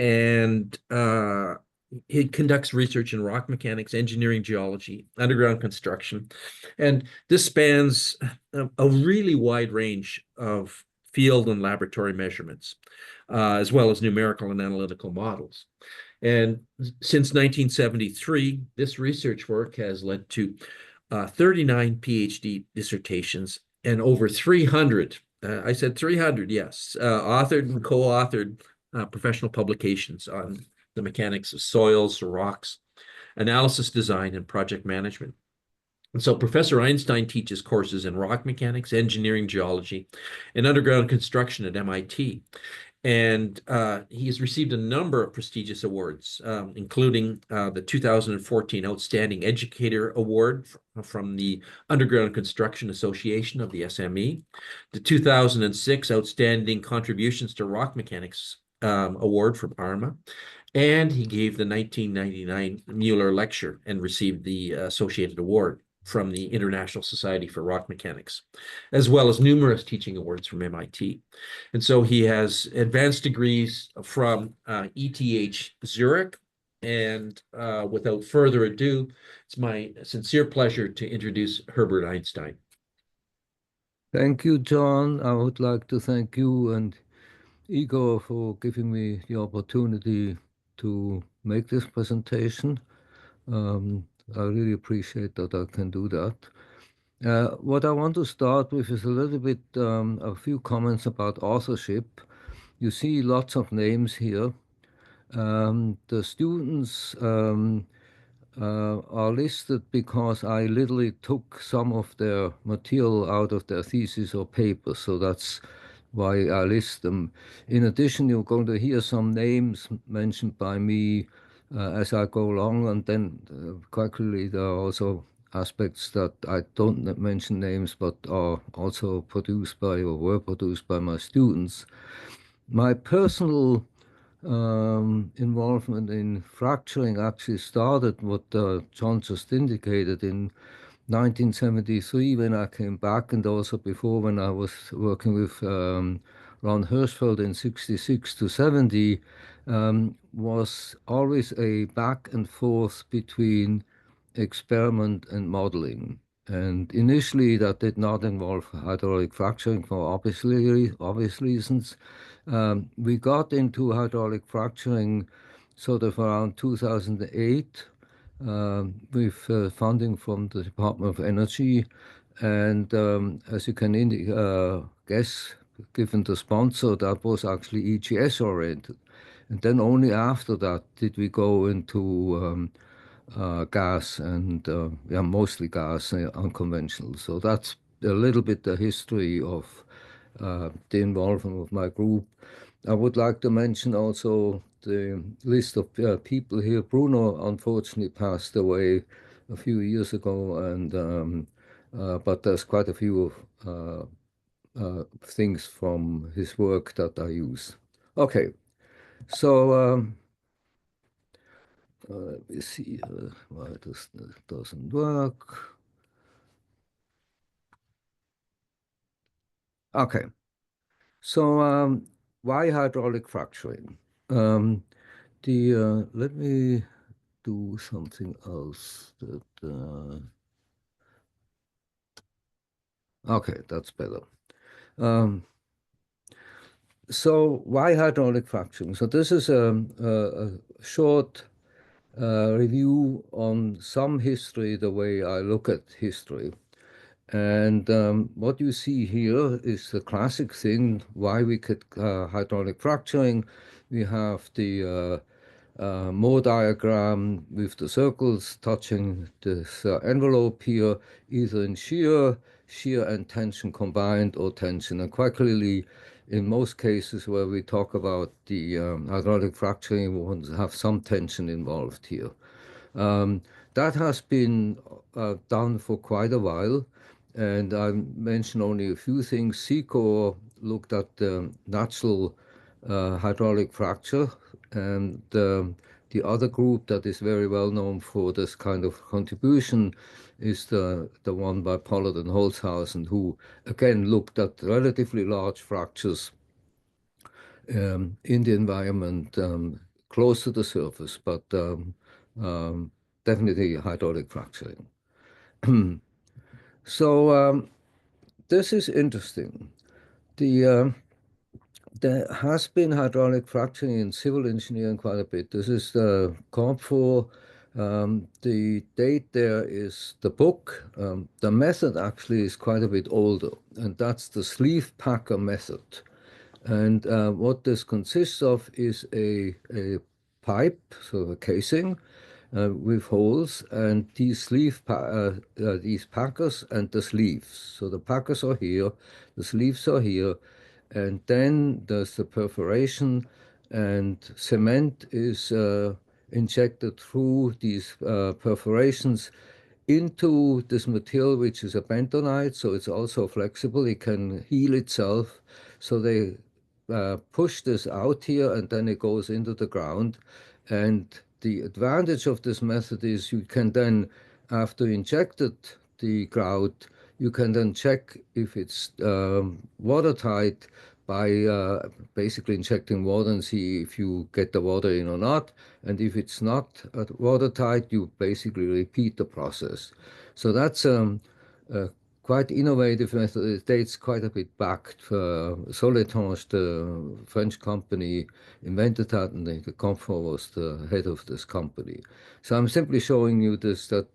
and he conducts research in rock mechanics, engineering, geology, underground construction, and this spans a really wide range of field and laboratory measurements, as well as numerical and analytical models. And since 1973, this research work has led to 39 PhD dissertations and over 300, I said 300, yes, authored and co-authored professional publications on the mechanics of soils, rocks, analysis design, and project management. And so Professor Einstein teaches courses in rock mechanics, engineering, geology, and underground construction at MIT. And he has received a number of prestigious awards, including the 2014 Outstanding Educator Award from the Underground Construction Association of the SME, the 2006 Outstanding Contributions to Rock Mechanics Award from ARMA, and he gave the 1999 Müller Lecture and received the associated award from the International Society for Rock Mechanics, as well as numerous teaching awards from MIT. And so he has advanced degrees from ETH-Zürich. And without further ado, it's my sincere pleasure to introduce Herbert Einstein. Thank you, John. I would like to thank you and Igor for giving me the opportunity to make this presentation. I really appreciate that I can do that. What I want to start with is a little bit, a few comments about authorship. You see lots of names here. The students are listed because I literally took some of their material out of their thesis or paper, so that's why I list them. In addition, you're going to hear some names mentioned by me as I go along, and then quite clearly there are also aspects that I don't mention names but are also produced by or were produced by my students. My personal involvement in fracturing actually started what John just indicated in 1973 when I came back, and also before when I was working with Ron Hirschfeld in 66 to 70, was always a back and forth between experiment and modeling. And initially that did not involve hydraulic fracturing for obvious reasons. We got into hydraulic fracturing sort of around 2008 with funding from the Department of Energy. And as you can guess, given the sponsor, that was actually EGS oriented. And then only after that did we go into gas and yeah, mostly gas, unconventional. So that's a little bit the history of the involvement of my group. I would like to mention also the list of people here. Bruno unfortunately passed away a few years ago, and but there's quite a few things from his work that I use. Okay, so let me see why this doesn't work. Okay, so why hydraulic fracturing? Let me do something else. Okay, that's better. So why hydraulic fracturing? So this is a short review on some history, the way I look at history. And what you see here is the classic thing, why we get hydraulic fracturing. We have the Mohr diagram with the circles touching this envelope here, either in shear and tension combined, or tension. And quite clearly, in most cases where we talk about the hydraulic fracturing, we want to have some tension involved here. That has been done for quite a while, and I mention only a few things. SICO looked at the natural hydraulic fracture, and the other group that is very well known for this kind of contribution is the one by Pollard and Holzhausen, who again looked at relatively large fractures in the environment close to the surface, but definitely hydraulic fracturing. So this is interesting. There has been hydraulic fracturing in civil engineering quite a bit. This is the Corp 4. The date there is the book. The method actually is quite a bit older, and that's the sleeve packer method. And what this consists of is a pipe, so a casing, with holes, and these these packers and the sleeves. So the packers are here, the sleeves are here, and then there's the perforation, and cement is injected through these perforations into this material, which is a bentonite, so it's also flexible. It can heal itself. So they push this out here, and then it goes into the ground. And the advantage of this method is you can then, after you injected the grout, you can then check if it's watertight by basically injecting water and see if you get the water in or not. And if it's not watertight, you basically repeat the process. So that's a quite innovative method. It dates quite a bit back. Soletange, the French company, invented that, and the Comfort was the head of this company. So I'm simply showing you this, that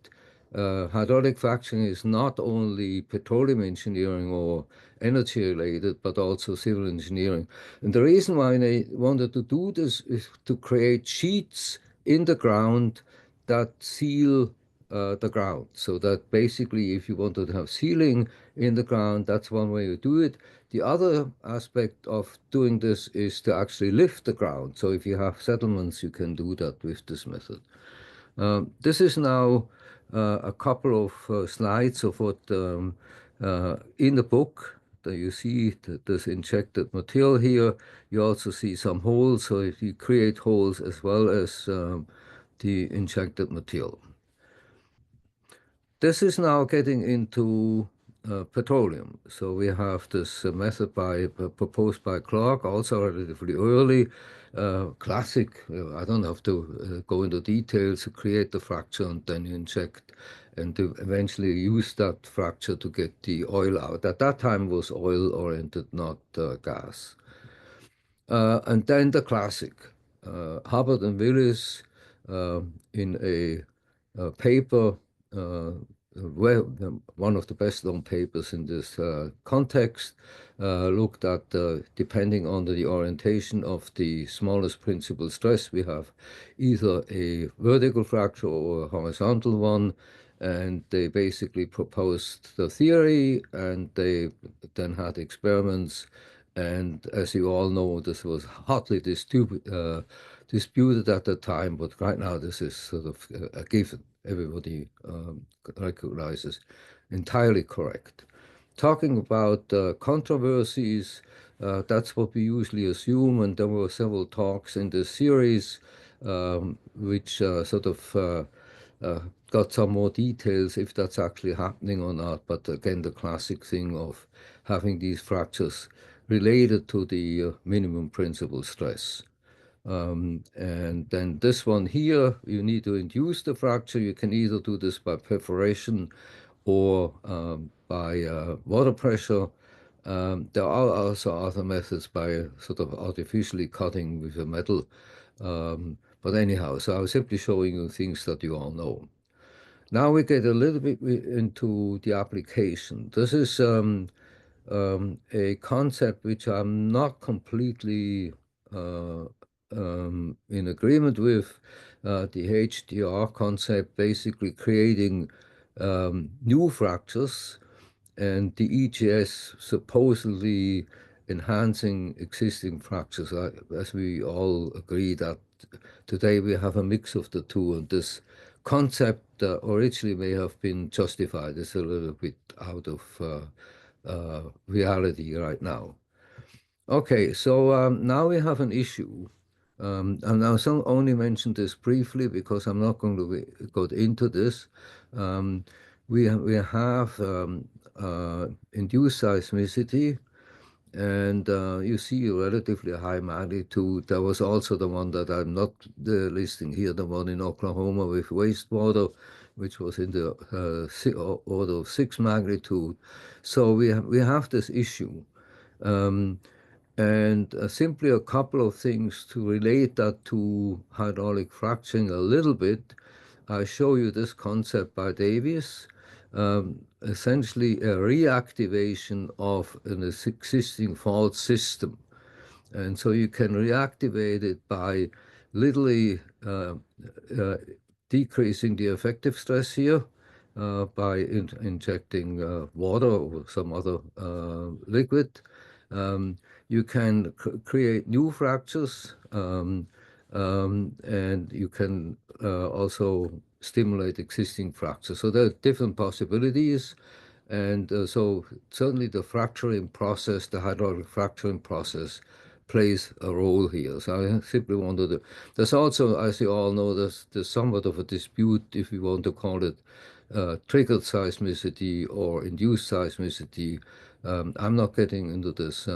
hydraulic fracturing is not only petroleum engineering or energy related, but also civil engineering. And the reason why they wanted to do this is to create sheets in the ground that seal the ground. So that basically, if you wanted to have sealing in the ground, that's one way to do it. The other aspect of doing this is to actually lift the ground. So if you have settlements, you can do that with this method. This is now a couple of slides of what in the book that you see this injected material here. You also see some holes, so if you create holes as well as the injected material. This is now getting into petroleum. So we have this method proposed by Clark, also relatively early, classic. I don't have to go into details to create the fracture and then inject and to eventually use that fracture to get the oil out. At that time was oil-oriented, not gas. And then the classic, Hubbard and Willis in a paper, one of the best-known papers in this context, looked at, depending on the orientation of the smallest principal stress, we have either a vertical fracture or a horizontal one, and they basically proposed the theory, and they then had experiments. And as you all know, this was hotly disputed at the time, but right now this is sort of a given. Everybody recognizes entirely correct. Talking about controversies, that's what we usually assume, and there were several talks in this series which sort of got some more details if that's actually happening or not. But again, the classic thing of having these fractures related to the minimum principal stress. And then this one here, you need to induce the fracture. You can either do this by perforation or by water pressure. There are also other methods by sort of artificially cutting with a metal. But anyhow, so I was simply showing you things that you all know. Now we get a little bit into the application. This is a concept which I'm not completely in agreement with. The HDR concept, basically creating new fractures, and the EGS supposedly enhancing existing fractures. As we all agree that today we have a mix of the two, and this concept originally may have been justified. It's a little bit out of reality right now. Okay, so now we have an issue. And I'll only mention this briefly because I'm not going to go into this. We have induced seismicity, and you see a relatively high magnitude. There was also the one that I'm not listing here, the one in Oklahoma with wastewater, which was in the order of 6 magnitude. So we have this issue. And simply a couple of things to relate that to hydraulic fracturing a little bit. I show you this concept by Davies, essentially a reactivation of an existing fault system. And so you can reactivate it by literally decreasing the effective stress here by injecting water or some other liquid. You can create new fractures, and you can also stimulate existing fractures. So there are different possibilities. And so certainly the fracturing process, the hydraulic fracturing process, plays a role here. So I simply wanted to, there's also, as you all know, there's somewhat of a dispute, if we want to call it triggered seismicity or induced seismicity. I'm not getting into this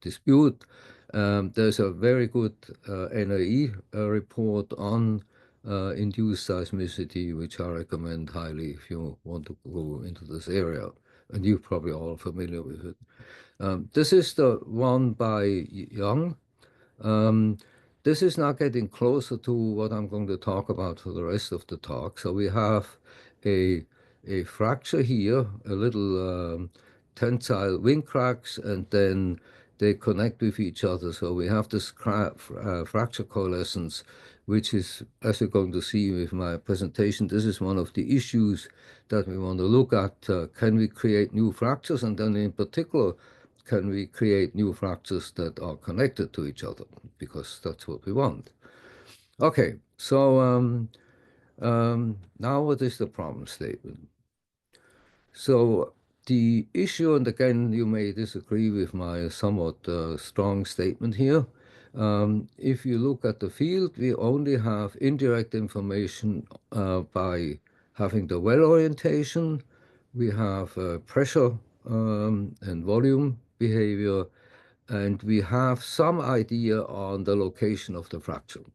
dispute. There's a very good NAE report on induced seismicity, which I recommend highly if you want to go into this area. And you're probably all familiar with it. This is the one by Young. This is now getting closer to what I'm going to talk about for the rest of the talk. So we have a fracture here, a little tensile wing cracks, and then they connect with each other. So we have this fracture coalescence, which is, as you're going to see with my presentation, this is one of the issues that we want to look at. Can we create new fractures? And then in particular, can we create new fractures that are connected to each other? Because that's what we want. Okay, so now what is the problem statement? So the issue, and again, you may disagree with my somewhat strong statement here. If you look at the field, we only have indirect information by having the well orientation. We have pressure and volume behavior, and we have some idea on the location of the fracture.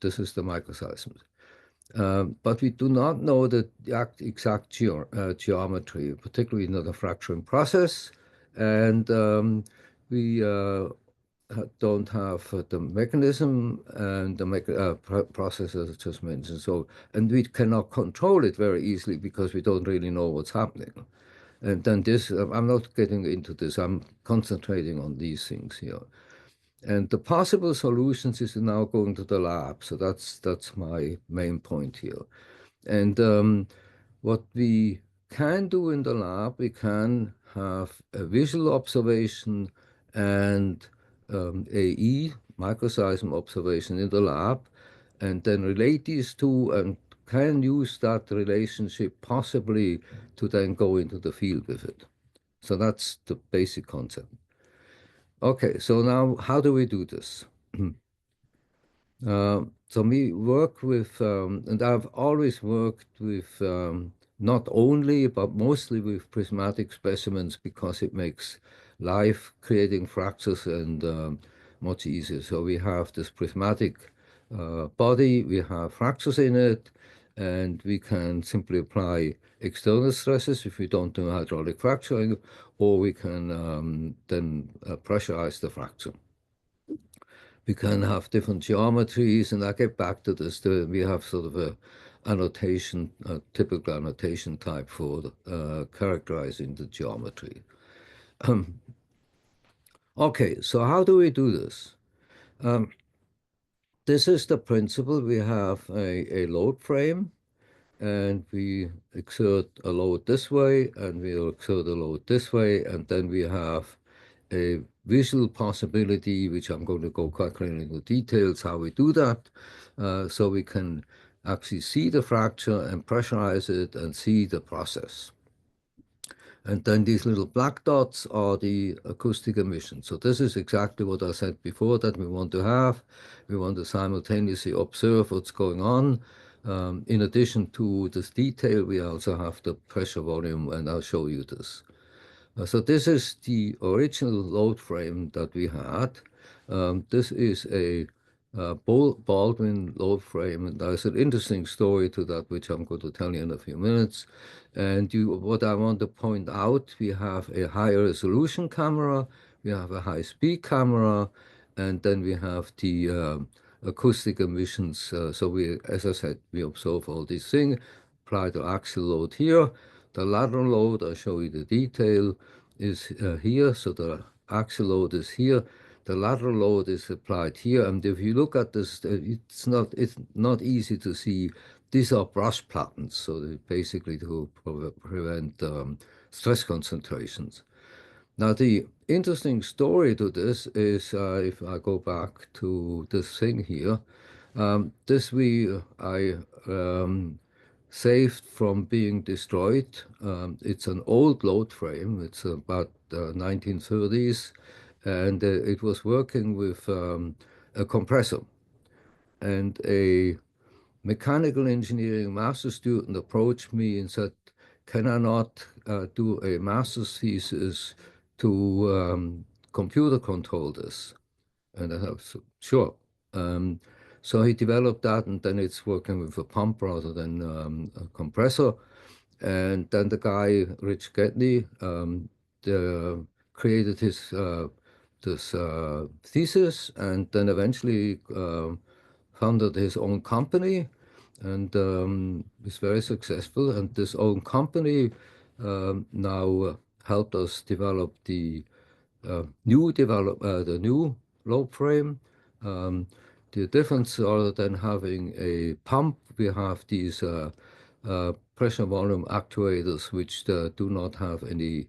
This is the microseismic. But we do not know the exact geometry, particularly in the fracturing process, and we don't have the mechanism and the process as I just mentioned. So, and we cannot control it very easily because we don't really know what's happening. And then this, I'm not getting into this. I'm concentrating on these things here. And the possible solutions is now going to the lab. So that's my main point here. And what we can do in the lab, we can have a visual observation and AE, microseism observation in the lab, and then relate these two and can use that relationship possibly to then go into the field with it. So that's the basic concept. Okay, so now how do we do this? So we work with, and I've always worked with not only, but mostly with prismatic specimens because it makes life creating fractures and much easier. So we have this prismatic body, we have fractures in it, and we can simply apply external stresses if we don't do hydraulic fracturing, or we can then pressurize the fracture. We can have different geometries, and I get back to this. We have sort of a annotation, a typical annotation type for characterizing the geometry. Okay, so how do we do this? This is the principle. We have a load frame, and we exert a load this way, and we'll exert a load this way, and then we have a visual possibility, which I'm going to go quite clearly into details how we do that, so we can actually see the fracture and pressurize it and see the process. And then these little black dots are the acoustic emissions. So this is exactly what I said before that we want to have. We want to simultaneously observe what's going on. In addition to this detail, we also have the pressure volume, and I'll show you this. So this is the original load frame that we had. This is a Baldwin load frame, and there's an interesting story to that, which I'm going to tell you in a few minutes. And what I want to point out, we have a high resolution camera, we have a high speed camera, and then we have the acoustic emissions. So we, as I said, we observe all these things, apply the axial load here. The lateral load, I'll show you the detail, is here. So the axial load is here. The lateral load is applied here. And if you look at this, it's not easy to see. These are brush patterns, so they basically to prevent stress concentrations. Now, the interesting story to this is, if I go back to this thing here, I saved from being destroyed. It's an old load frame. It's about 1930s, and it was working with a compressor. And a mechanical engineering master student approached me and said, can I not do a master's thesis to computer control this? And I said, sure. So he developed that, and then it's working with a pump rather than a compressor. And then the guy, Rich Gedney, created his this thesis, and then eventually founded his own company, and is very successful. And this own company now helped us develop the new lobe frame. The difference, other than having a pump, we have these pressure volume actuators, which do not have any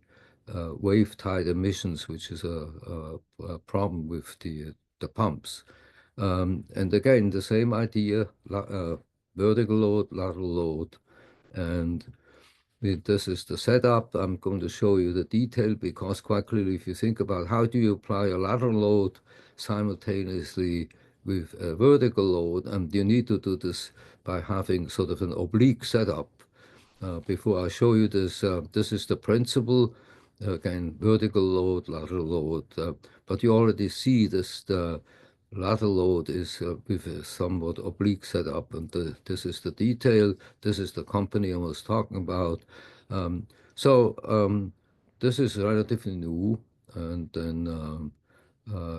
wave tide emissions, which is a problem with the pumps. And again, the same idea, vertical load, lateral load, and this is the setup. I'm going to show you the detail, because quite clearly, if you think about how do you apply a lateral load simultaneously with a vertical load, and you need to do this by having sort of an oblique setup. Before I show you this, this is the principle. Again, vertical load, lateral load, but you already see this, the lateral load is with a somewhat oblique setup, and this is the detail. This is the company I was talking about. This is relatively new, and then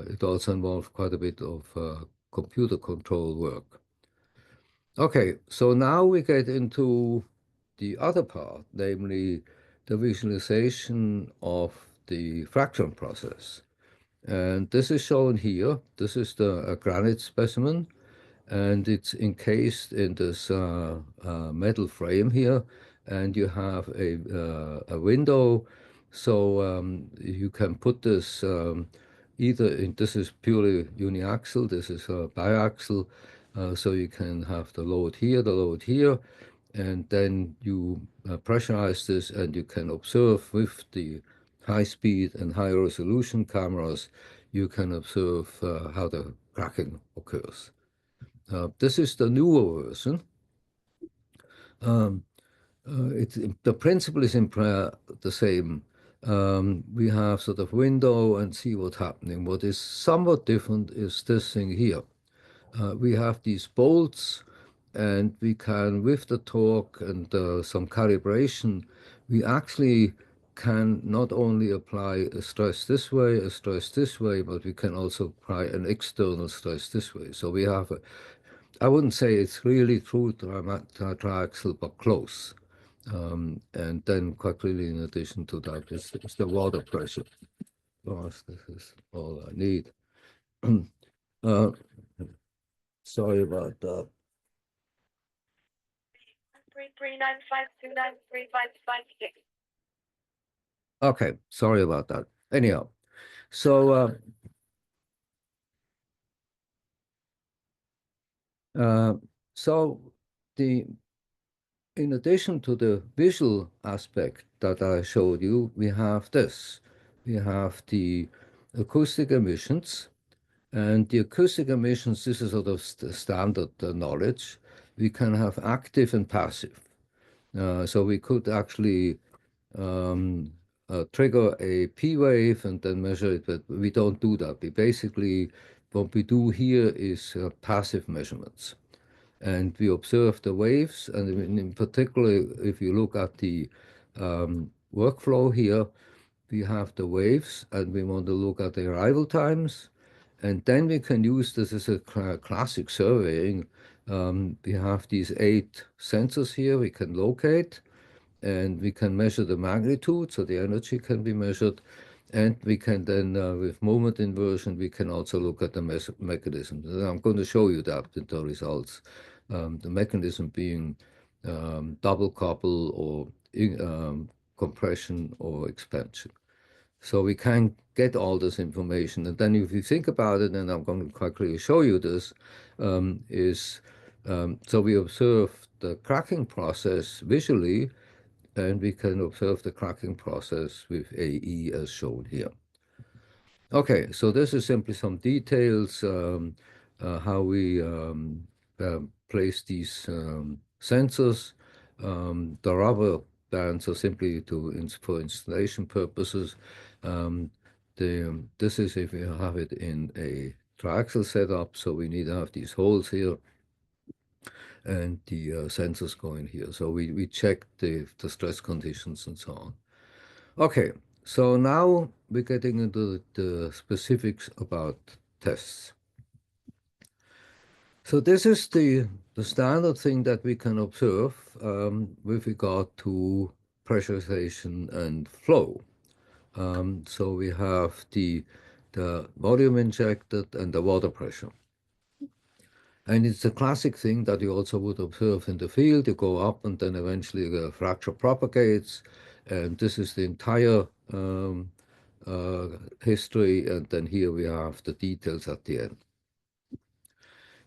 it also involved quite a bit of computer control work. Okay, so now we get into the other part, namely the visualization of the fraction process. And this is shown here. This is the granite specimen, and it's encased in this metal frame here. And you have a window, so you can put this either in, this is purely uniaxial, this is biaxial, so you can have the load here, and then you pressurize this, and you can observe with the high speed and high resolution cameras, you can observe how the cracking occurs. This is the newer version. The principle is the same. We have sort of window and see what's happening. What is somewhat different is this thing here. We have these bolts, and we can, with the torque and some calibration, we actually can not only apply a stress this way, a stress this way, but we can also apply an external stress this way. So we have I wouldn't say it's really true triaxial, but close. And then quite clearly, in addition to that, is the water pressure. Gosh, this is all I need. uh, sorry about that. 33952935556. Okay, sorry about that. Anyhow, so in addition to the visual aspect that I showed you, we have this. We have the acoustic emissions, and the acoustic emissions, this is sort of standard knowledge. We can have active and passive. So we could actually trigger a P wave and then measure it, but we don't do that. We basically, what we do here is passive measurements. And we observe the waves, and in particular, if you look at the workflow here, we have the waves, and we want to look at the arrival times, and then we can use this as a classic surveying. We have these 8 sensors here we can locate, and we can measure the magnitude, so the energy can be measured, and we can then, with moment inversion, we can also look at the mechanism. And I'm going to show you that in the results. The mechanism being double couple or compression or expansion. So we can get all this information. And then if you think about it, and I'm going to quite clearly show you this, so we observe the cracking process visually, and we can observe the cracking process with AE as shown here. Okay, so this is simply some details, how we place these sensors. The rubber bands are simply for installation purposes. This is if you have it in a triaxial setup, so we need to have these holes here, and the sensors go in here. So we check the stress conditions and so on. Okay, so now we're getting into the specifics about tests. So this is the standard thing that we can observe with regard to pressurization and flow. So we have the volume injected and the water pressure. And it's a classic thing that you also would observe in the field. You go up and then eventually the fracture propagates. And this is the entire history. And then here we have the details at the end.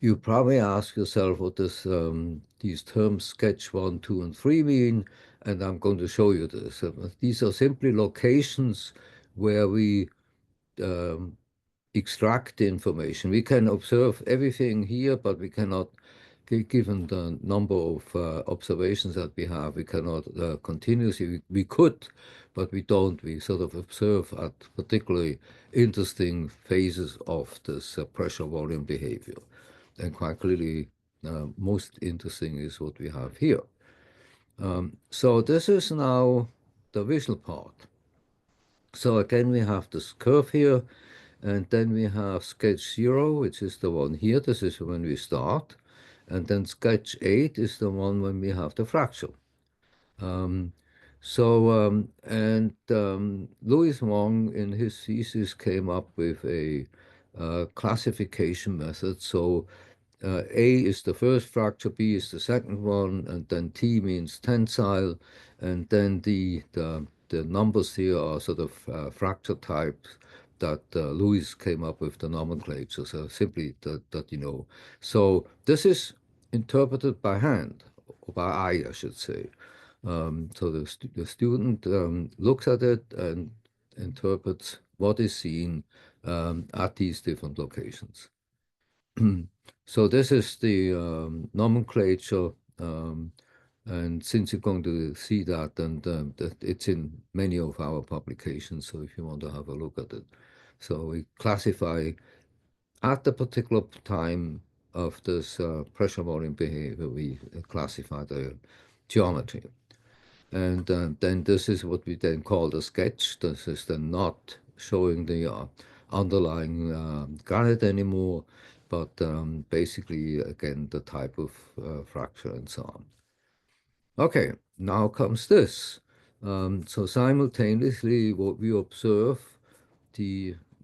You probably ask yourself what this, these terms sketch 1, 2, and 3 mean. And I'm going to show you this. These are simply locations where we extract the information. We can observe everything here, but we cannot, given the number of observations that we have, we cannot continuously, we could, but we don't. We sort of observe at particularly interesting phases of this pressure volume behavior. And quite clearly, most interesting is what we have here. So this is now the visual part. So again, we have this curve here. And then we have sketch 0, which is the one here. This is when we start. And then sketch 8 is the one when we have the fracture. Louis Wong in his thesis came up with a classification method. So A is the first fracture, B is the second one, and then T means tensile, and then the numbers here are sort of fracture types that Louis came up with the nomenclature, so simply that you know. So this is interpreted by hand, or by eye, I should say. So the student looks at it and interprets what is seen at these different locations. So this is the nomenclature, and since you're going to see that, and it's in many of our publications, so if you want to have a look at it. So we classify at the particular time of this pressure volume behavior, we classify the geometry. And then this is what we then call the sketch. This is then not showing the underlying granite anymore, but basically, again, the type of fracture and so on. Okay, now comes this. So simultaneously, what we observe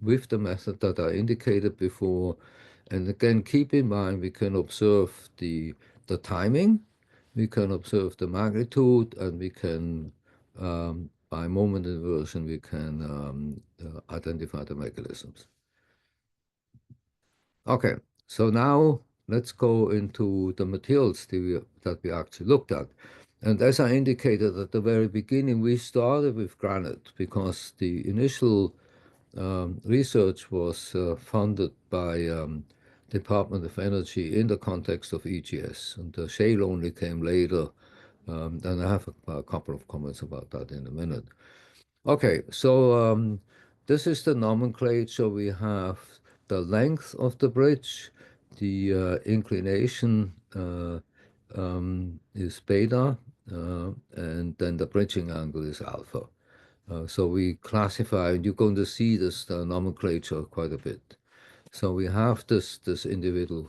with the method that I indicated before, and again, keep in mind, we can observe the timing, we can observe the magnitude, and we can, by moment inversion, we can identify the mechanisms. Okay, so now let's go into the materials that we actually looked at. And as I indicated at the very beginning, we started with granite because the initial research was funded by Department of Energy in the context of EGS, and the shale only came later. And I have a couple of comments about that in a minute. Okay, so this is the nomenclature. We have the length of the bridge, the inclination is beta, and then the bridging angle is alpha. So we classify, and you're going to see this nomenclature quite a bit. So we have this individual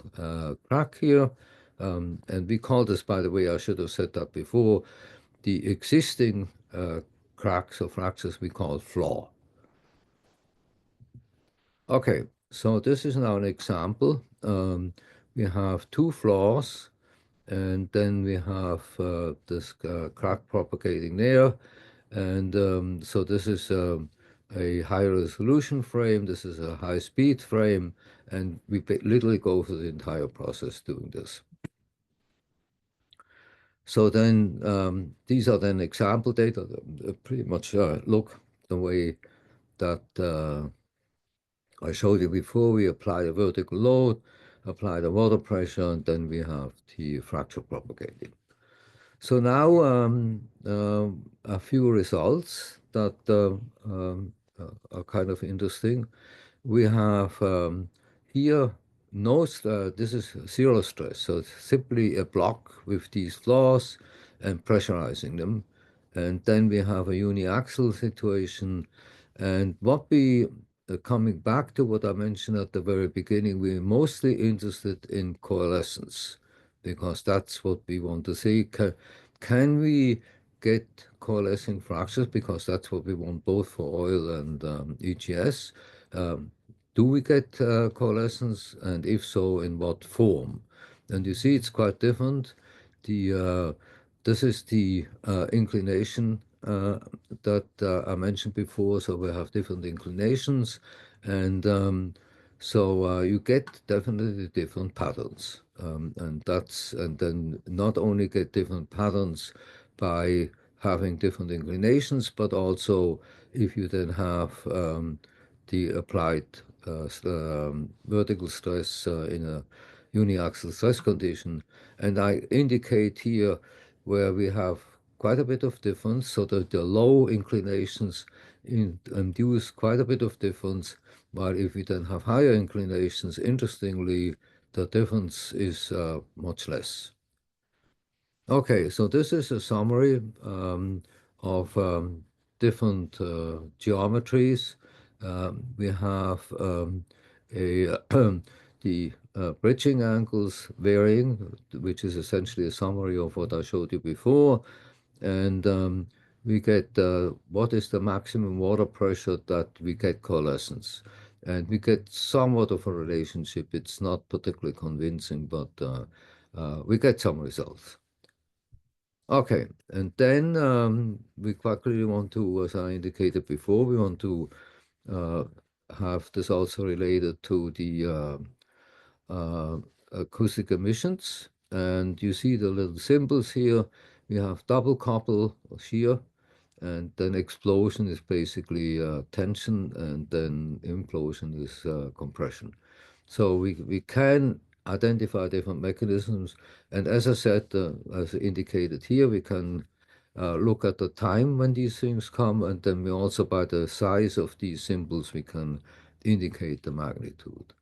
crack here, and we call this, by the way, I should have said that before, the existing cracks or fractures we call flaw. Okay, so this is now an example. We have two flaws, and then we have this crack propagating there. And so this is a high resolution frame, this is a high speed frame, and we literally go through the entire process doing this. So then these are then example data that pretty much look the way that I showed you before. We apply a vertical load, apply the water pressure, and then we have the fracture propagating. So now a few results that are kind of interesting. We have here this is zero stress, so it's simply a block with these flaws and pressurizing them. And then we have a uniaxial situation. And what we, coming back to what I mentioned at the very beginning, we're mostly interested in coalescence because that's what we want to see. Can we get coalescing fractures? Because that's what we want both for oil and EGS. Do we get coalescence, and if so, in what form? And you see it's quite different. This is the inclination that I mentioned before, so we have different inclinations, and so you get definitely different patterns, and then not only get different patterns by having different inclinations, but also if you then have the applied vertical stress in a uniaxial stress condition. And I indicate here where we have quite a bit of difference, so that the low inclinations induce quite a bit of difference, while if we then have higher inclinations, interestingly, the difference is much less. Okay, so this is a summary of different geometries. We have the bridging angles varying, which is essentially a summary of what I showed you before. And we get what is the maximum water pressure that we get coalescence. And we get somewhat of a relationship. It's not particularly convincing, but we get some results. Okay, and then we quickly want to, as I indicated before, we want to uh, have this also related to the acoustic emissions. And you see the little symbols here. We have double couple or shear, and then explosion is basically tension, and then implosion is compression. So we can identify different mechanisms. And as I said, as indicated here, we can look at the time when these things come, and then we also, by the size of these symbols, we can indicate the magnitude.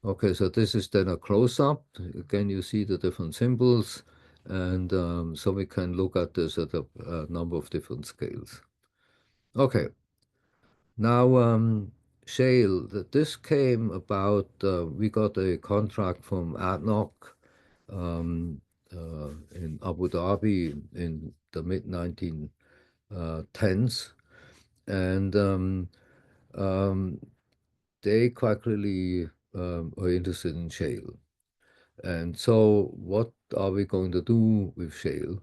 Okay, so this is then a close-up. Again, you see the different symbols, and so we can look at this at a number of different scales. Okay, now shale. This came about, we got a contract from ADNOC in Abu Dhabi in the mid-1910s, and they quite clearly are interested in shale. And so what are we going to do with shale?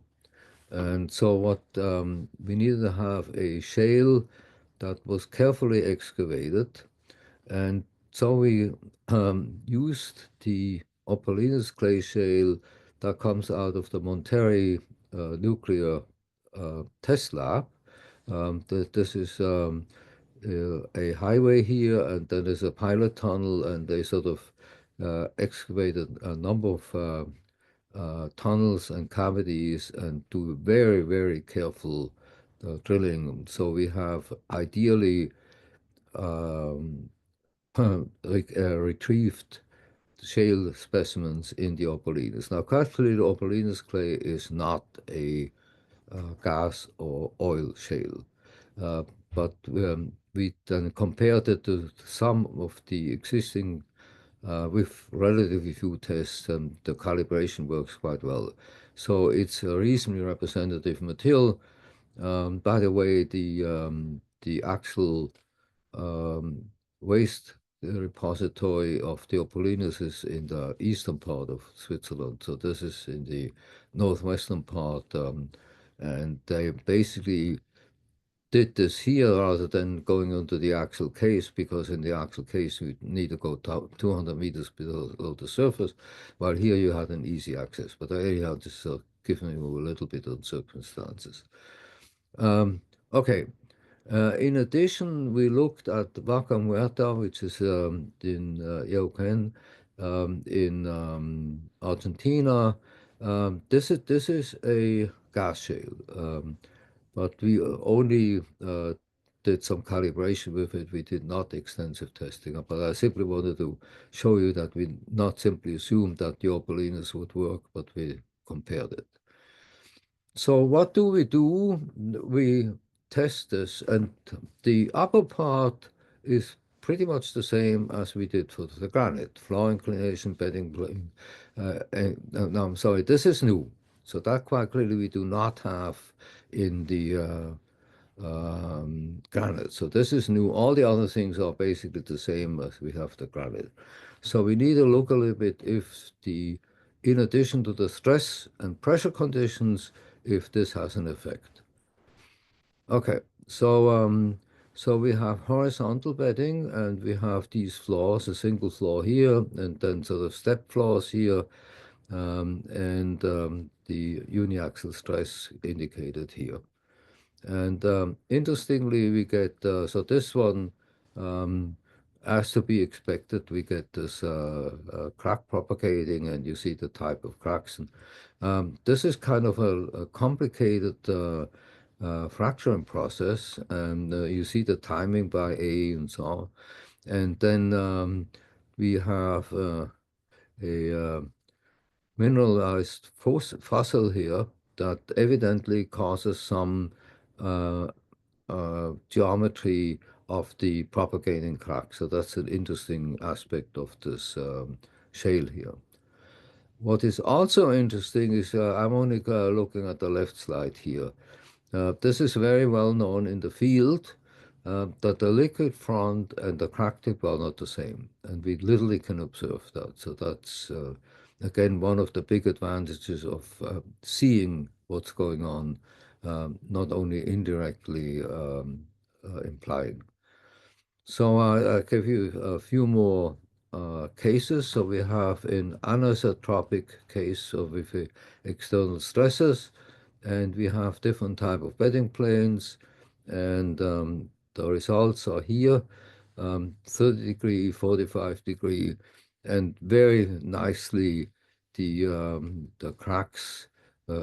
And so what we needed to have a shale that was carefully excavated. And so we used the Opalinas clay shale that comes out of the Monterey nuclear test lab. This is a highway here, and then there's a pilot tunnel, and they sort of excavated a number of tunnels and cavities and do very, very careful drilling. So we have ideally um, retrieved shale specimens in the Opolinas. Now, actually, the Opolinas clay is not a gas or oil shale, uh, but we then compared it to some of the existing with relatively few tests, and the calibration works quite well. So it's a reasonably representative material. By the way, the actual um, waste repository of Theopolinus is in the eastern part of Switzerland. So this is in the northwestern part, and they basically did this here rather than going into the actual case, because in the actual case you need to go 200 meters below the surface, while here you had an easy access. But I had just given you a little bit of circumstances. Okay. In addition, we looked at Vaca Muerta, which is in Neuquén, in Argentina. This is a gas shale, but we only did some calibration with it. We did not extensive testing, but I simply wanted to show you that we not simply assumed that the Opalinas would work, but we compared it. So what do? We test this, and the upper part is pretty much the same as we did for the granite, floor inclination, bedding plane. No, I'm sorry, this is new. So that quite clearly we do not have in the granite. So this is new. All the other things are basically the same as we have the granite. So we need to look a little bit if in addition to the stress and pressure conditions, if this has an effect. Okay, so we have horizontal bedding, and we have these floors, a single floor here, and then sort of step floors here, and the uniaxial stress indicated here. And interestingly, we get, so this one, as to be expected, we get this crack propagating, and you see the type of cracks. And this is kind of a complicated fracturing process, and you see the timing by A and so on. And then we have a mineralized fossil here that evidently causes some uh, geometry of the propagating crack. So that's an interesting aspect of this shale here. What is also interesting is I'm only looking at the left slide here. This is very well known in the field that the liquid front and the crack tip are not the same, and we literally can observe that. So that's again one of the big advantages of seeing what's going on, not only indirectly implying. So I'll give you a few more cases. So we have an anisotropic case with external stresses, and we have different type of bedding planes, and the results are here, 30 degree, 45 degree, and very nicely the cracks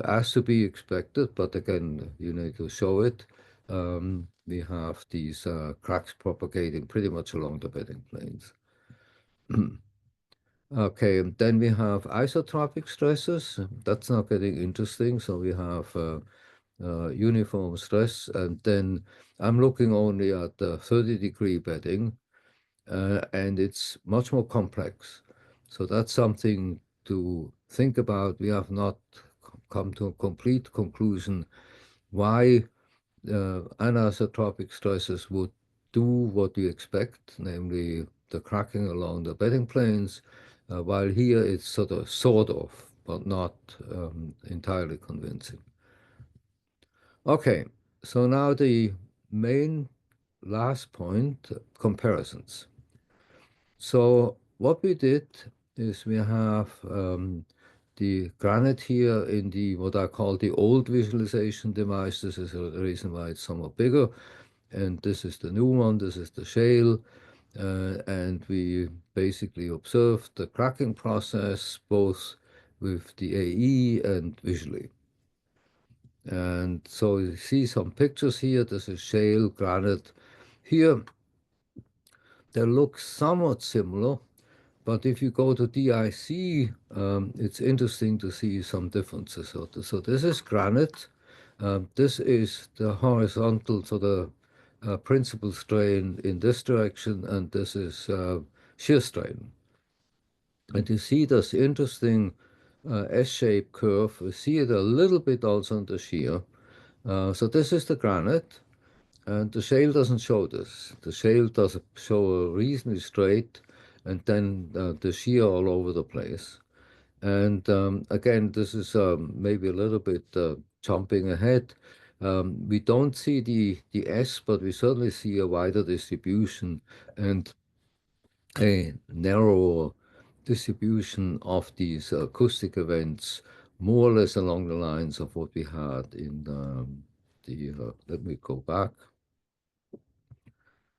as to be expected, but again, you need to show it. We have these cracks propagating pretty much along the bedding planes. Okay, and then we have isotropic stresses. That's not getting interesting. So we have uniform stress, and then I'm looking only at the 30-degree bedding, and it's much more complex. So that's something to think about. We have not come to a complete conclusion why anisotropic stresses would do what you expect, namely the cracking along the bedding planes, while here it's sort of, but not entirely convincing. Okay, so now the main last point, comparisons. So what we did is we have the granite here in the what I call the old visualization device. This is the reason why it's somewhat bigger. And this is the new one, this is the shale. And we basically observed the cracking process both with the AE and visually. And so you see some pictures here. This is shale, granite. Here, they look somewhat similar, but if you go to DIC, it's interesting to see some differences. So this is granite. This is the horizontal, so the principal strain in this direction, and this is shear strain. And you see this interesting S-shaped curve. We see it a little bit also on the shear. So this is the granite, and the shale doesn't show this. The shale does show a reasonably straight, and then the shear all over the place. And again, this is maybe a little bit jumping ahead. We don't see the S, but we certainly see a wider distribution and a narrower distribution of these acoustic events, more or less along the lines of what we had in let me go back.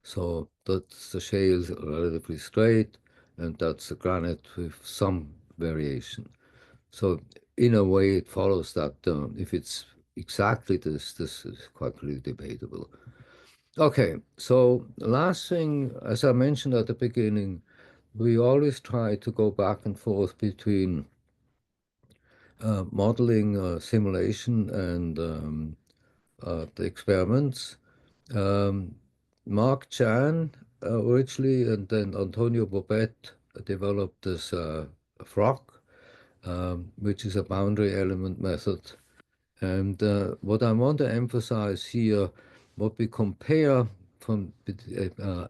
So that's the shale relatively straight, and that's the granite with some variation. So in a way, it follows that if it's exactly this is quite really debatable. Okay, so last thing, as I mentioned at the beginning, we always try to go back and forth between modeling, simulation, and the experiments. Um, Mark Chan originally, and then Antonio Bobet developed this FROC, which is a boundary element method. And what I want to emphasize here, what we compare from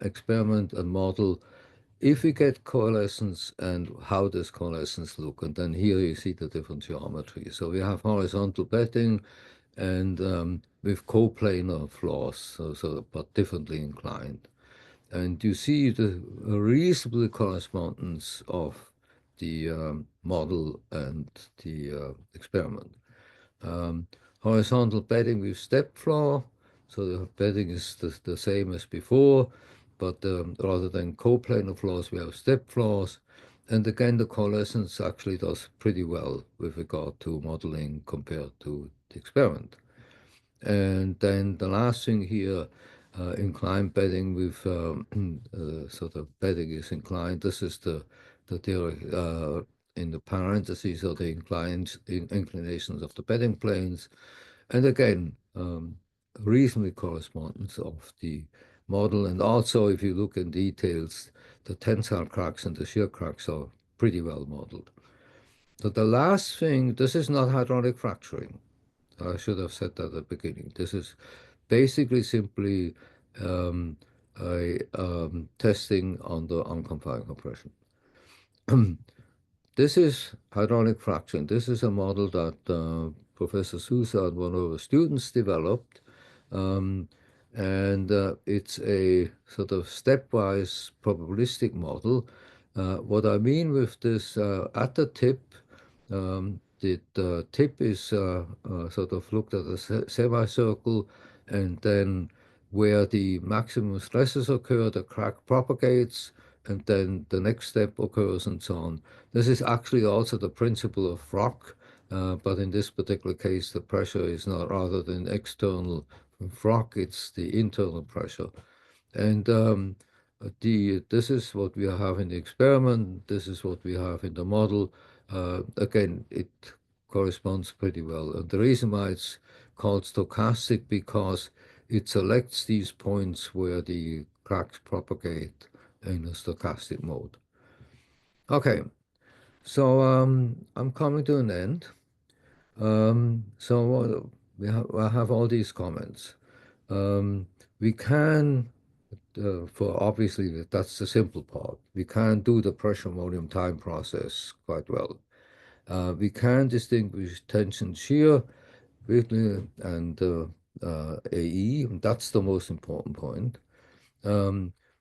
experiment and model, if we get coalescence and how does coalescence look, and then here you see the different geometry. So we have horizontal bedding and with coplanar flaws, but differently inclined. And you see the reasonable correspondence of the model and the experiment. Um, Horizontal bedding with step floor, so the bedding is the same as before, but rather than coplanar floors, we have step floors. And again, the coalescence actually does pretty well with regard to modeling compared to the experiment. And then the last thing here, inclined bedding with sort of bedding is inclined. This is the theory in the parentheses of the inclinations of the bedding planes. And again, reasonably correspondence of the model. And also, if you look in details, the tensile cracks and the shear cracks are pretty well modeled. So the last thing, this is not hydraulic fracturing. I should have said that at the beginning. This is basically simply a testing under unconfined compression. This is hydraulic fracturing. This is a model that Professor Sousa and one of our students developed. Um, and it's a sort of stepwise probabilistic model. What I mean with this, at the tip, the tip is sort of looked at as a semicircle, and then where the maximum stresses occur, the crack propagates, and then the next step occurs, and so on. This is actually also the principle of FROC, but in this particular case, the pressure is not rather than external from FROC, it's the internal pressure. And this is what we have in the experiment. This is what we have in the model. Again, it corresponds pretty well. And the reason why it's called stochastic, because it selects these points where the cracks propagate in a stochastic mode. Okay, so I'm coming to an end. So I have all these comments. We can for obviously that's the simple part. We can do the pressure volume time process quite well. We can distinguish tension shear and AE, and that's the most important point.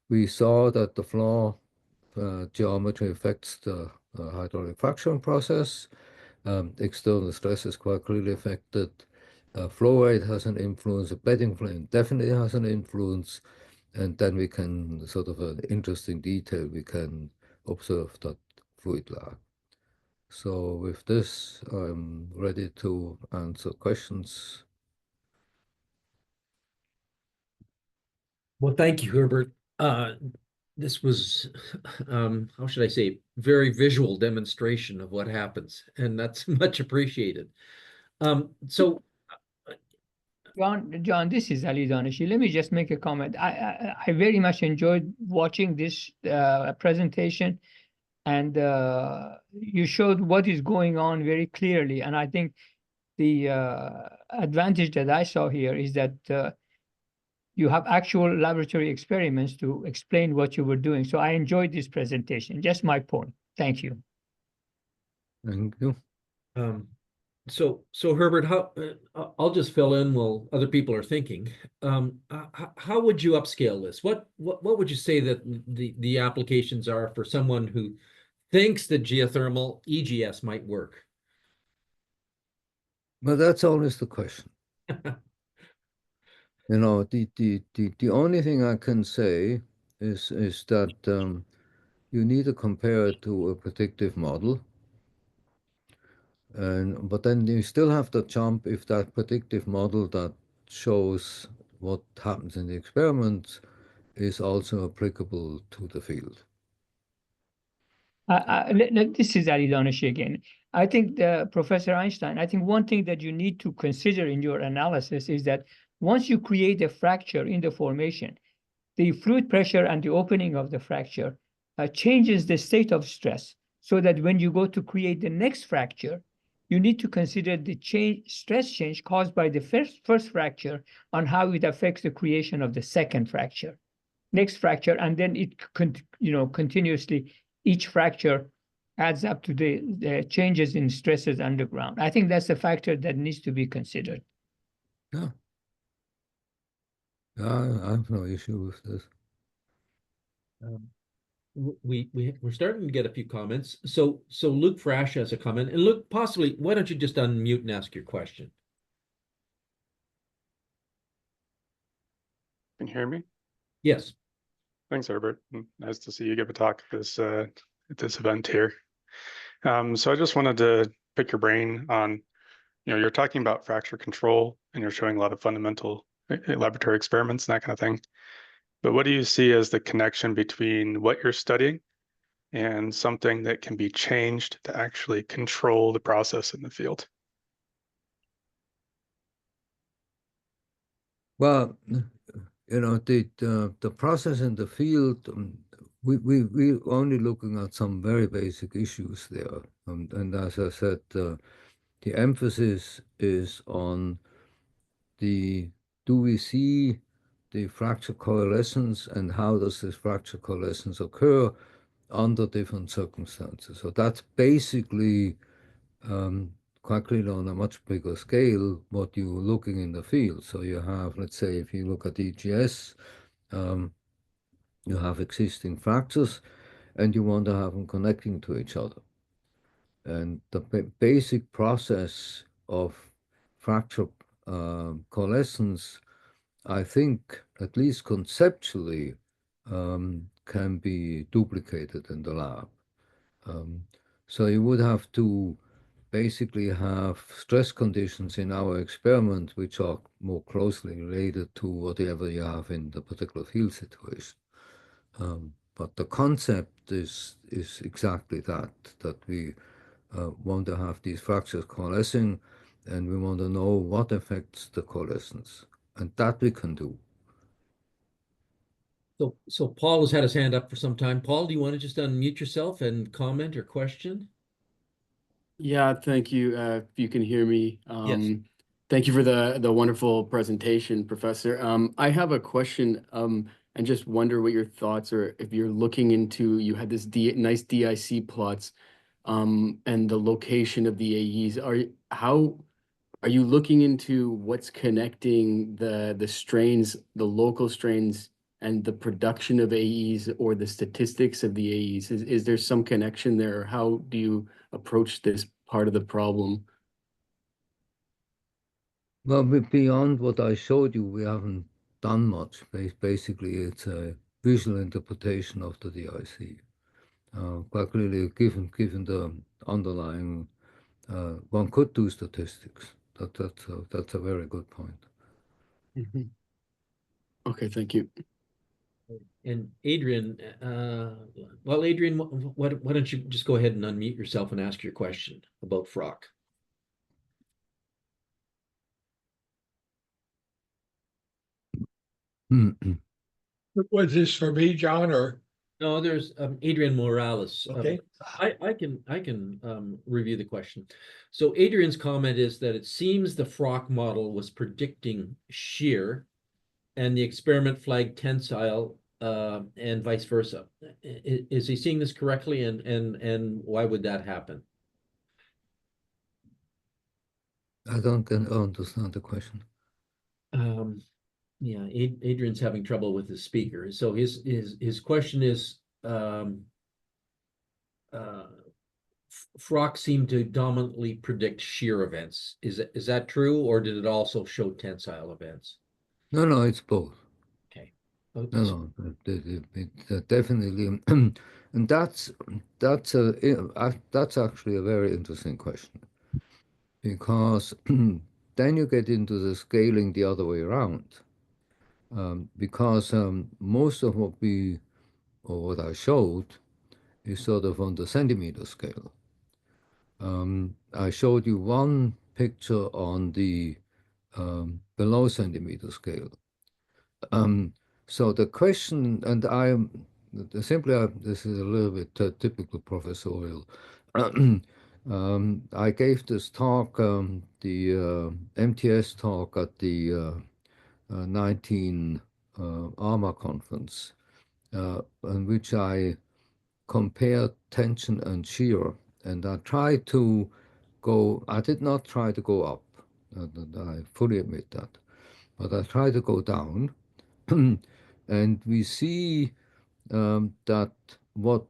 We saw that the floor geometry affects the hydraulic fracturing process. External stress is quite clearly affected. Flow rate has an influence. The bedding plane definitely has an influence. And then we can, sort of an interesting detail, we can observe that fluid lag. So with this, I'm ready to answer questions. Well, thank you, Herbert. This was, how should I say, very visual demonstration of what happens, and that's much appreciated. So, John, this is Ali Danashi. Let me just make a comment. I very much enjoyed watching this presentation, and you showed what is going on very clearly. And I think the advantage that I saw here is that you have actual laboratory experiments to explain what you were doing. So I enjoyed this presentation. Just my point. Thank you. Thank you. So Herbert, I'll just fill in while other people are thinking. How would you upscale this? What would you say that the applications are for someone who thinks that geothermal EGS might work? But that's always the question. You know, the only thing I can say is that you need to compare it to a predictive model. But then you still have to jump if that predictive model that shows what happens in the experiment is also applicable to the field. This is Ali Danashi again. I think Professor Einstein, I think one thing that you need to consider in your analysis is that once you create a fracture in the formation, the fluid pressure and the opening of the fracture changes the state of stress, so that when you go to create the next fracture, you need to consider the stress change caused by the first fracture on how it affects the creation of the second fracture, next fracture, and then it continuously, each fracture adds up to the changes in stresses underground. I think that's a factor that needs to be considered. Yeah. I have no issue with this. We're starting to get a few comments. So Luke Frash has a comment, and Luke, possibly, why don't you just unmute and ask your question? Can you hear me? Yes. Thanks, Herbert. Nice to see you give a talk at this event here. So I just wanted to pick your brain on, you're talking about fracture control and you're showing a lot of fundamental laboratory experiments and that kind of thing. But what do you see as the connection between what you're studying and something that can be changed to actually control the process in the field? Well, the process in the field, we're only looking at some very basic issues there. And as I said, the emphasis is on do we see the fracture coalescence and how does this fracture coalescence occur under different circumstances. So that's basically quite clearly on a much bigger scale what you're looking in the field. So you have, let's say, if you look at EGS, you have existing fractures and you want to have them connecting to each other. And the basic process of fracture coalescence, I think, at least conceptually, can be duplicated in the lab. So you would have to basically have stress conditions in our experiment which are more closely related to whatever you have in the particular field situation. But the concept is exactly that we want to have these fractures coalescing, and we want to know what affects the coalescence, and that we can do. So Paul has had his hand up for some time. Paul, do you want to just unmute yourself and comment or question? Yeah, thank you. If you can hear me. Yes. Thank you for the wonderful presentation, Professor. I have a question and just wonder what your thoughts are if you're looking into, you had this nice DIC plots and the location of the AEs. Are you looking into what's connecting the strains, the local strains, and the production of AEs or the statistics of the AEs? Is there some connection there? How do you approach this part of the problem? Well, beyond what I showed you, we haven't done much. Basically, it's a visual interpretation of the DIC. Quite clearly, given the underlying, one could do statistics. That's a very good point. Mhm. Okay, thank you. And Adrian, well, Adrian, why don't you just go ahead and unmute yourself and ask your question about Frock? Was this for me, John, or? No, there's Adrian Morales. Okay. I can review the question. So Adrian's comment is that it seems the Frock model was predicting shear, and the experiment flagged tensile, and vice versa. Is he seeing this correctly? And why would that happen? I don't understand the question. Yeah, Adrian's having trouble with his speaker. So his question is, Frock seemed to dominantly predict shear events. Is that true, or did it also show tensile events? No, it's both. Okay. No, definitely, and that's actually a very interesting question, because then you get into the scaling the other way around, because most of what I showed is sort of on the centimeter scale. I showed you one picture on the below centimeter scale. So the question, and this is a little bit typical professorial. I gave this talk, the MTS talk at the 19 ARMA conference, in which I compared tension and shear, and I did not try to go up, I fully admit that, but I tried to go down. And we see that what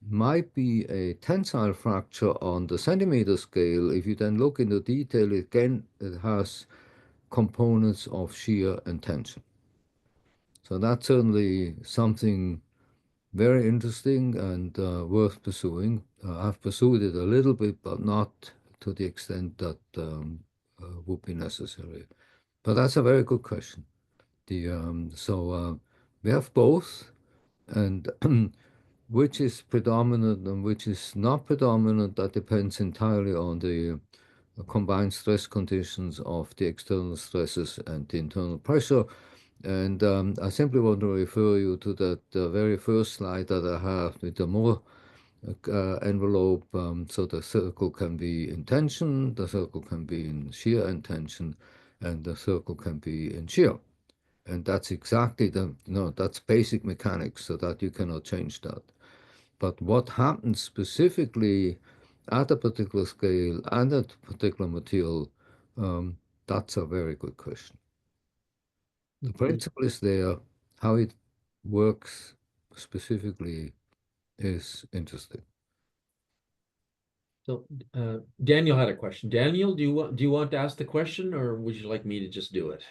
might be a tensile fracture on the centimeter scale, if you then look into detail, again, it has components of shear and tension. So that's certainly something very interesting and worth pursuing. I've pursued it a little bit, but not to the extent that would be necessary. But that's a very good question. So we have both, and which is predominant and which is not predominant, that depends entirely on the combined stress conditions of the external stresses and the internal pressure. And I simply want to refer you to that very first slide that I have with the Moore envelope. So the circle can be in tension, the circle can be in shear and tension, and the circle can be in shear. And that's exactly that's basic mechanics, so that you cannot change that. But what happens specifically at a particular scale and at a particular material, that's a very good question. The principle is there. How it works specifically is interesting. So Daniel had a question. Daniel, do you want to ask the question, or would you like me to just do it?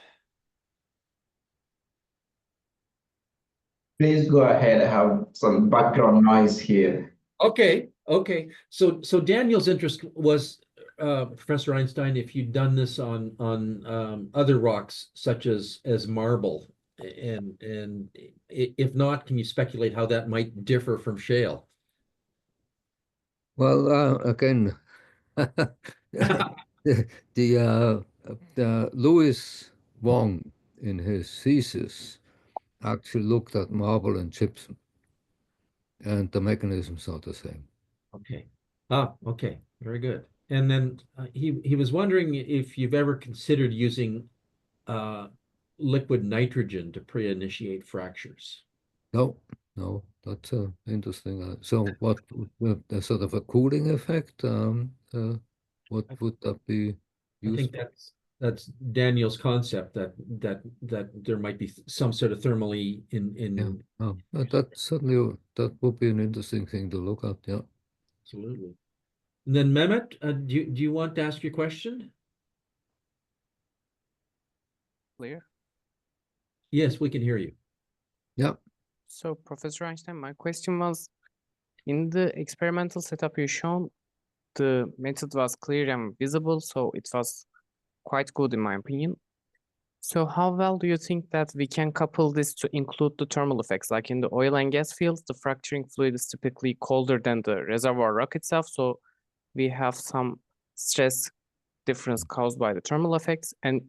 Please go ahead. I have some background noise here. Okay. So Daniel's interest was, Professor Einstein, if you'd done this on other rocks such as marble, and if not, can you speculate how that might differ from shale? Well, again, the Louis Wong in his thesis actually looked at marble and gypsum, and the mechanisms are the same. Okay. Okay. Very good. And then he was wondering if you've ever considered using liquid nitrogen to pre-initiate fractures. No, that's interesting. So what, sort of a cooling effect? What would that be I think useful? that's Daniel's concept, that there might be some sort of thermally in. Oh, that would be an interesting thing to look at. Yeah. Absolutely. And then Mehmet, do you want to ask your question? Clear? Yes, we can hear you. Yeah. So, Professor Einstein, my question was, in the experimental setup you shown, the method was clear and visible, so it was quite good in my opinion. So how well do you think that we can couple this to include the thermal effects? Like in the oil and gas fields, the fracturing fluid is typically colder than the reservoir rock itself, so we have some stress difference caused by the thermal effects. And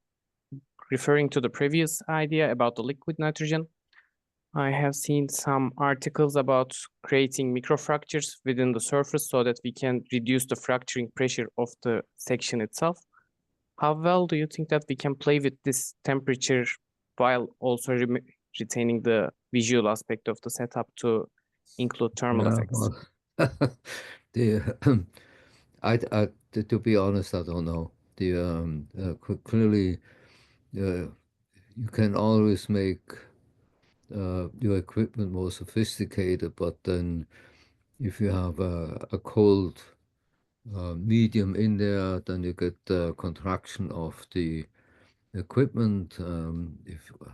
referring to the previous idea about the liquid nitrogen, I have seen some articles about creating microfractures within the surface so that we can reduce the fracturing pressure of the section itself. How well do you think that we can play with this temperature while also retaining the visual aspect of the setup to include thermal effects? Well, the to be honest, I don't know. Clearly, you can always make your equipment more sophisticated, but then if you have a cold medium in there, then you get the contraction of the equipment.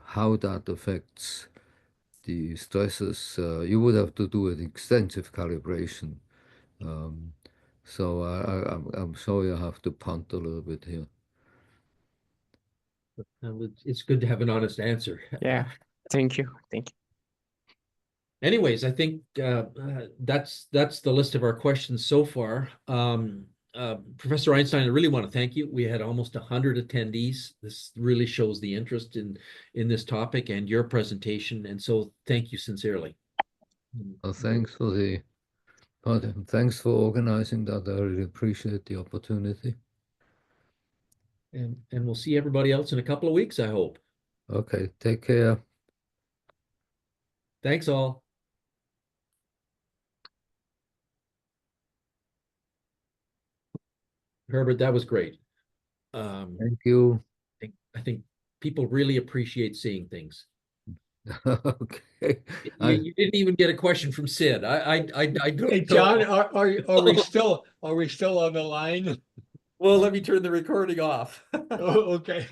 How that affects the stresses, you would have to do an extensive calibration. So I'm sure you have to punt a little bit here. It's good to have an honest answer. Yeah, thank you. Thank you. Anyways, I think that's the list of our questions so far. Professor Einstein, I really want to thank you. We had almost 100 attendees. This really shows the interest in this topic and your presentation, and so thank you sincerely. Well, thanks for organizing that. I really appreciate the opportunity. And we'll see everybody else in a couple of weeks, I hope. Okay, take care. Thanks all. Herbert, that was great. Thank you. I think people really appreciate seeing things. Okay. You didn't even get a question from Sid. I don't Hey, John, are we still on the line? Well, let me turn the recording off. Oh, okay.